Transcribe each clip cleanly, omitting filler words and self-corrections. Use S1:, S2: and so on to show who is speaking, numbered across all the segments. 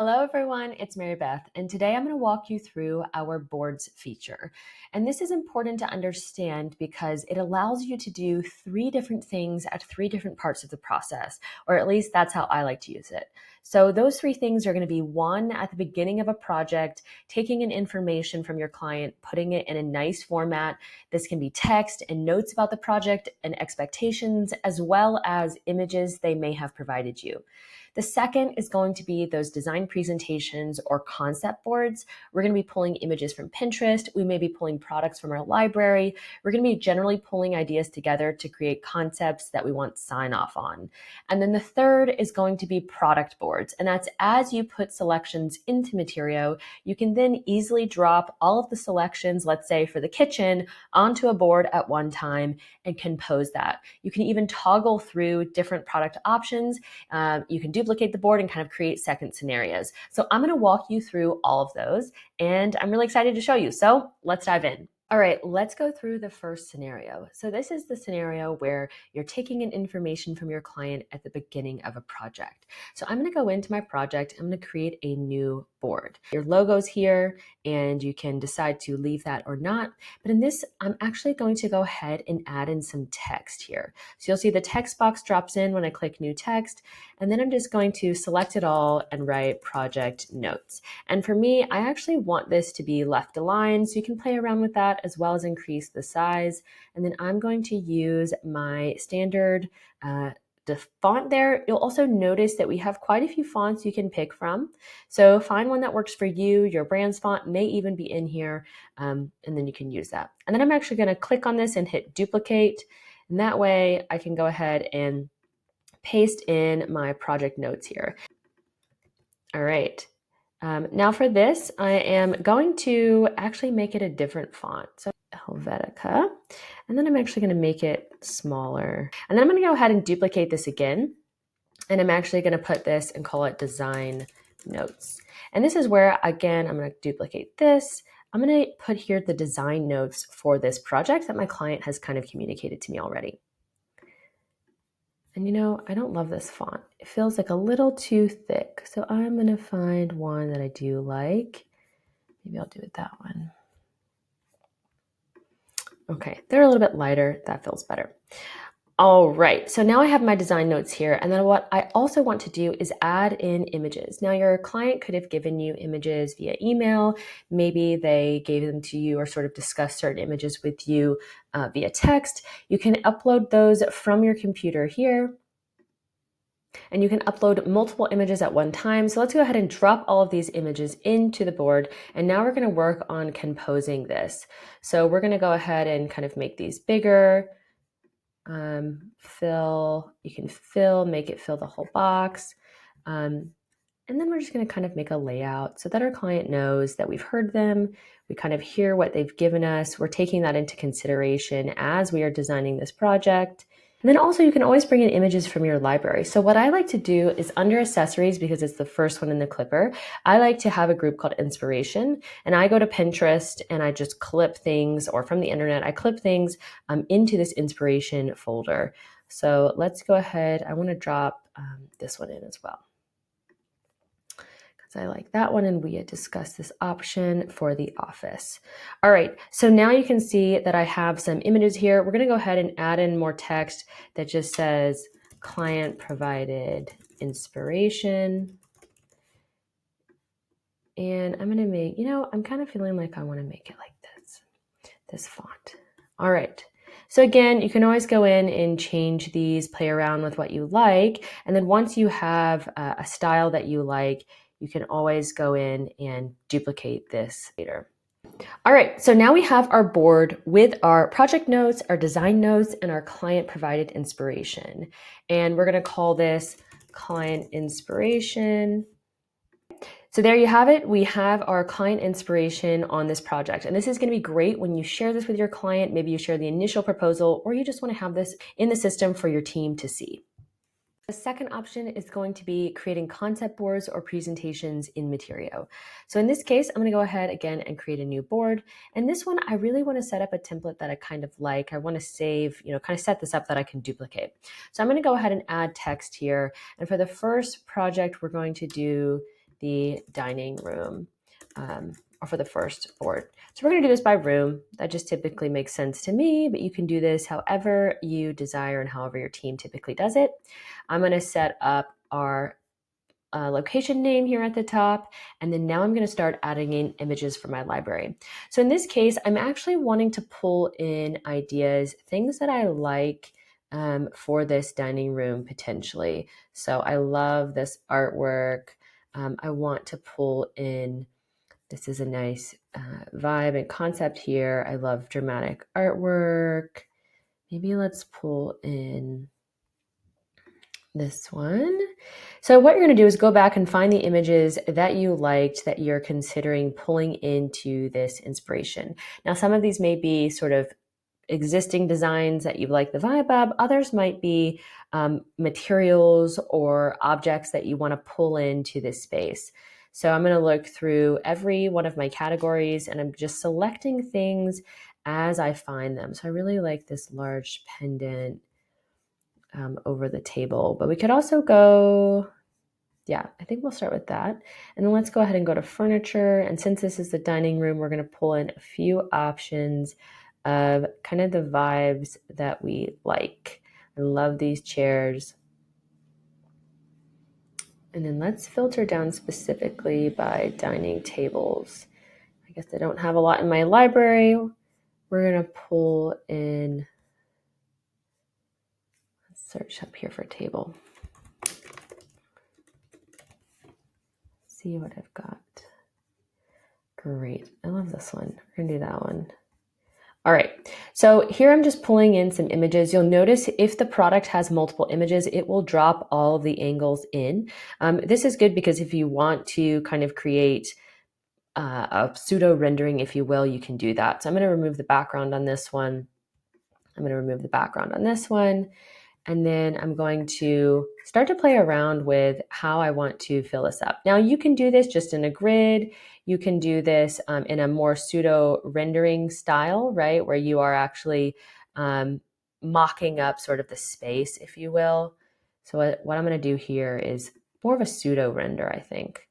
S1: Hello everyone, it's Mary Beth, and today I'm going to walk you through our boards feature. And this is important to understand because it allows you to do 3 different things at 3 different parts of the process, or at least that's how I like to use it. So those 3 things are going to be 1, at the beginning of a project, taking in information from your client, putting it in a nice format. This can be text and notes about the project and expectations, as well as images they may have provided you. The second is going to be those design presentations or concept boards. We're going to be pulling images from Pinterest. We may be pulling products from our library. We're going to be generally pulling ideas together to create concepts that we want sign off on. And then the third is going to be product boards. And that's as you put selections into Materio, you can then easily drop all of the selections, let's say for the kitchen, onto a board at one time and compose that. You can even toggle through different product options. You can duplicate the board and kind of create second scenarios. So I'm going to walk you through all of those, and I'm really excited to show you. So let's dive in. All right, let's go through the first scenario. So this is the scenario where you're taking in information from your client at the beginning of a project. So I'm going to go into my project. I'm going to create a new board. Your logo's here, and you can decide to leave that or not. But in this, I'm actually going to go ahead and add in some text here. So you'll see the text box drops in when I click new text, and then I'm just going to select it all and write project notes. And for me, I actually want this to be left aligned, so you can play around with that as well as increase the size. And then I'm going to use my standard the font there. You'll also notice that we have quite a few fonts you can pick from. So find one that works for you. Your brand's font may even be in here, and then you can use that. And then I'm actually going to click on this and hit duplicate. And that way I can go ahead and paste in my project notes here. All right. Now for this, I am going to actually make it a different font. So Helvetica, and then I'm actually going to make it smaller. And then I'm going to go ahead and duplicate this again. And I'm actually going to put this and call it design notes. And this is where, again, I'm going to duplicate this. I'm going to put here the design notes for this project that my client has kind of communicated to me already. And you know, I don't love this font. It feels like a little too thick. So I'm going to find one that I do like. Maybe I'll do it that one. Okay, they're a little bit lighter. That feels better. All right, so now I have my design notes here. And then what I also want to do is add in images. Now your client could have given you images via email. Maybe they gave them to you or sort of discussed certain images with you via text. You can upload those from your computer here. And you can upload multiple images at one time. So let's go ahead and drop all of these images into the board. And now we're going to work on composing this. So we're going to go ahead and kind of make these bigger. You can make it fill the whole box. And then we're just going to kind of make a layout so that our client knows that we've heard them. We kind of hear what they've given us. We're taking that into consideration as we are designing this project. And then also you can always bring in images from your library. So what I like to do is under accessories, because it's the first one in the clipper, I like to have a group called inspiration. And I go to Pinterest and I just clip things, or from the internet, I clip things into this inspiration folder. So let's go ahead. I want to drop this one in as well. I like that one, and we had discussed this option for the office. All right, so now you can see that I have some images here. We're going to go ahead and add in more text that just says client provided inspiration. And I'm going to make, I'm kind of feeling like I want to make it like this font. All right. So again, you can always go in and change these, play around with what you like. And then once you have a style that you like, you can always go in and duplicate this later. All right, so now we have our board with our project notes, our design notes, and our client provided inspiration. And we're going to call this client inspiration. So there you have it. We have our client inspiration on this project. And this is going to be great when you share this with your client. Maybe you share the initial proposal, or you just want to have this in the system for your team to see. The second option is going to be creating concept boards or presentations in Materio. So in this case, I'm going to go ahead again and create a new board. And this one, I really want to set up a template that I kind of like. I want to save, kind of set this up that I can duplicate. So I'm going to go ahead and add text here. And for the first project, we're going to do the dining room, or for the first board. So we're going to do this by room. That just typically makes sense to me, but you can do this however you desire and however your team typically does it. I'm going to set up our location name here at the top, and then now I'm going to start adding in images for my library. So in this case, I'm actually wanting to pull in ideas, things that I like for this dining room potentially. So I love this artwork. I want to pull in, this is a nice vibe and concept here. I love dramatic artwork. Maybe let's pull in this one. So what you're going to do is go back and find the images that you liked that you're considering pulling into this inspiration. Now, some of these may be sort of existing designs that you like the vibe of. Others might be materials or objects that you want to pull into this space. So I'm going to look through every one of my categories and I'm just selecting things as I find them. So I really like this large pendant over the table, but we could also go, yeah, I think we'll start with that. And then let's go ahead and go to furniture. And since this is the dining room, we're going to pull in a few options of kind of the vibes that we like. I love these chairs. And then let's filter down specifically by dining tables. I guess I don't have a lot in my library. We're going to pull in, let's search up here for table. See what I've got. Great. I love this one. We're going to do that one. All right. So here I'm just pulling in some images. You'll notice if the product has multiple images, it will drop all of the angles in. This is good because if you want to kind of create a pseudo rendering, if you will, you can do that. So I'm going to remove the background on this one. I'm going to remove the background on this one. And then I'm going to start to play around with how I want to fill this up. Now you can do this just in a grid. You can do this in a more pseudo rendering style, right? Where you are actually mocking up sort of the space, if you will. So what I'm going to do here is more of a pseudo render, I think.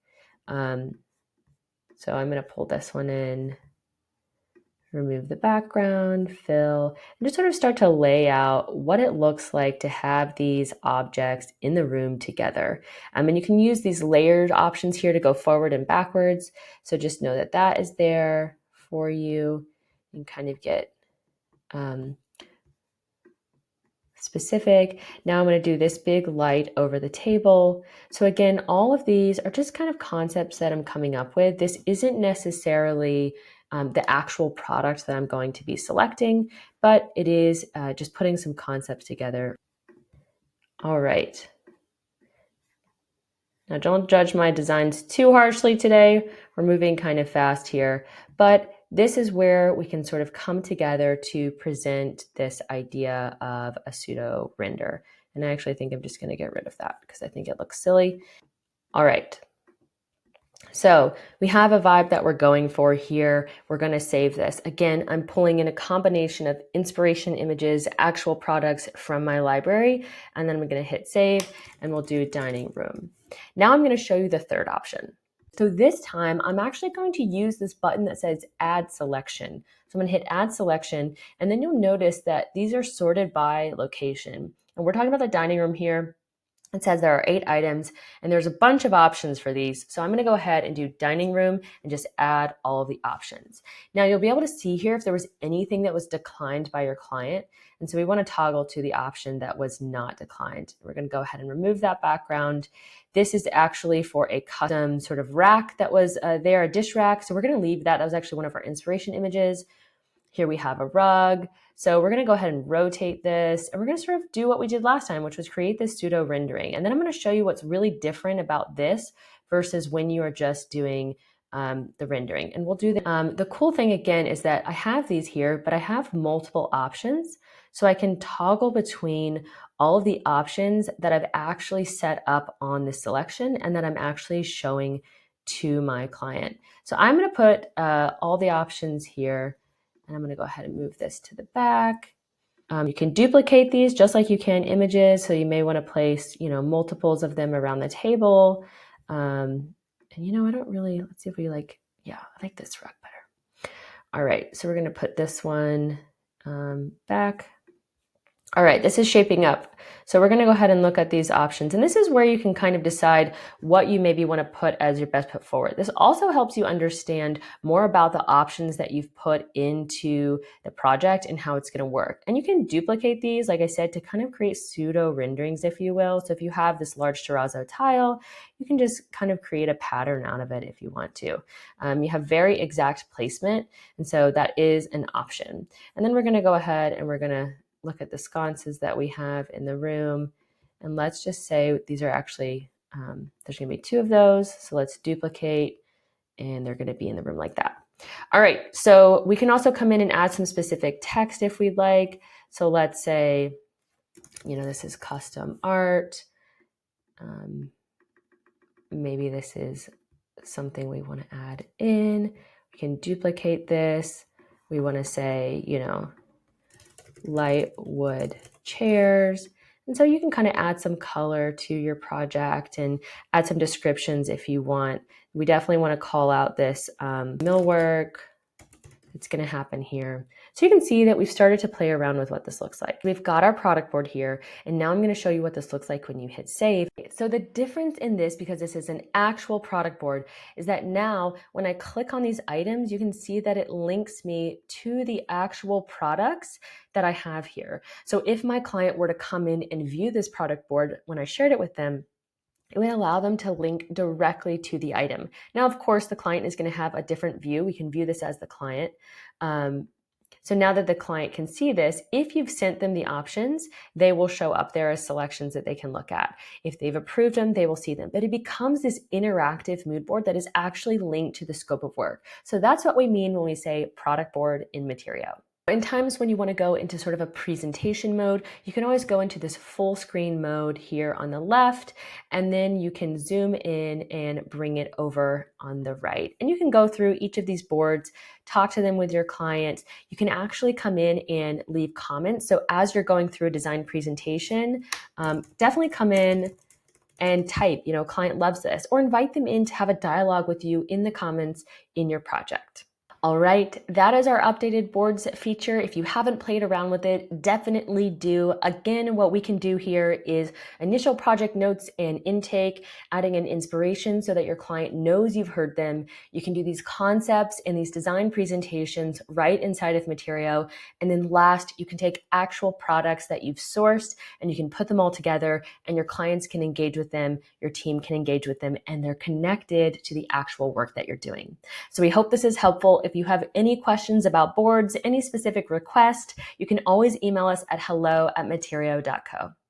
S1: So I'm going to pull this one in, remove the background, fill, and just sort of start to lay out what it looks like to have these objects in the room together. And you can use these layered options here to go forward and backwards. So just know that that is there for you and kind of get specific. Now I'm going to do this big light over the table. So again, all of these are just kind of concepts that I'm coming up with. This isn't necessarily the actual product that I'm going to be selecting, but it is just putting some concepts together. All right. Now don't judge my designs too harshly today. We're moving kind of fast here, but this is where we can sort of come together to present this idea of a pseudo render. And I actually think I'm just going to get rid of that because I think it looks silly. All right. So we have a vibe that we're going for here. We're going to save this. Again, I'm pulling in a combination of inspiration images, actual products from my library, and then I'm going to hit save and we'll do dining room. Now I'm going to show you the third option. So this time I'm actually going to use this button that says add selection. So I'm going to hit add selection, and then you'll notice that these are sorted by location. And we're talking about the dining room here. It says there are 8 items and there's a bunch of options for these. So I'm going to go ahead and do dining room and just add all of the options. Now you'll be able to see here if there was anything that was declined by your client. And so we want to toggle to the option that was not declined. We're going to go ahead and remove that background. This is actually for a custom sort of rack that was there, a dish rack. So we're going to leave that. That was actually one of our inspiration images. Here we have a rug. So we're going to go ahead and rotate this, and we're going to sort of do what we did last time, which was create this pseudo rendering. And then I'm going to show you what's really different about this versus when you are just doing the rendering. And we'll do the cool thing again is that I have these here, but I have multiple options. So I can toggle between all of the options that I've actually set up on this selection and that I'm actually showing to my client. So I'm going to put all the options here. And I'm going to go ahead and move this to the back. You can duplicate these just like you can images. So you may want to place, multiples of them around the table. And I don't really, let's see if we like, yeah, I like this rug better. All right, so we're gonna put this one back. All right, this is shaping up. So we're gonna go ahead and look at these options. And this is where you can kind of decide what you maybe wanna put as your best foot forward. This also helps you understand more about the options that you've put into the project and how it's gonna work. And you can duplicate these, like I said, to kind of create pseudo renderings, if you will. So if you have this large terrazzo tile, you can just kind of create a pattern out of it if you want to. You have very exact placement, and so that is an option. And then we're gonna go ahead and we're gonna look at the sconces that we have in the room. And let's just say these are actually, there's gonna be 2 of those. So let's duplicate, and they're gonna be in the room like that. All right, so we can also come in and add some specific text if we'd like. So let's say, this is custom art. Maybe this is something we wanna add in. We can duplicate this. We wanna say, light wood chairs. And so you can kind of add some color to your project and add some descriptions if you want. We definitely want to call out this millwork. It's going to happen here. So you can see that we've started to play around with what this looks like. We've got our product board here, and now I'm going to show you what this looks like when you hit save. So the difference in this, because this is an actual product board, is that now when I click on these items, you can see that it links me to the actual products that I have here. So if my client were to come in and view this product board when I shared it with them, it would allow them to link directly to the item. Now, of course, the client is going to have a different view. We can view this as the client. So now that the client can see this, if you've sent them the options, they will show up there as selections that they can look at. If they've approved them, they will see them. But it becomes this interactive mood board that is actually linked to the scope of work. So that's what we mean when we say product board in Materio. In times when you want to go into sort of a presentation mode, you can always go into this full screen mode here on the left, and then you can zoom in and bring it over on the right. And you can go through each of these boards, talk to them with your clients. You can actually come in and leave comments. So as you're going through a design presentation, definitely come in and type, client loves this, or invite them in to have a dialogue with you in the comments in your project. All right, that is our updated boards feature. If you haven't played around with it, definitely do. Again, what we can do here is initial project notes and intake, adding an inspiration so that your client knows you've heard them. You can do these concepts and these design presentations right inside of Materio. And then last, you can take actual products that you've sourced and you can put them all together, and your clients can engage with them, your team can engage with them, and they're connected to the actual work that you're doing. So we hope this is helpful. If you have any questions about boards, any specific request, you can always email us at hello@materio.co.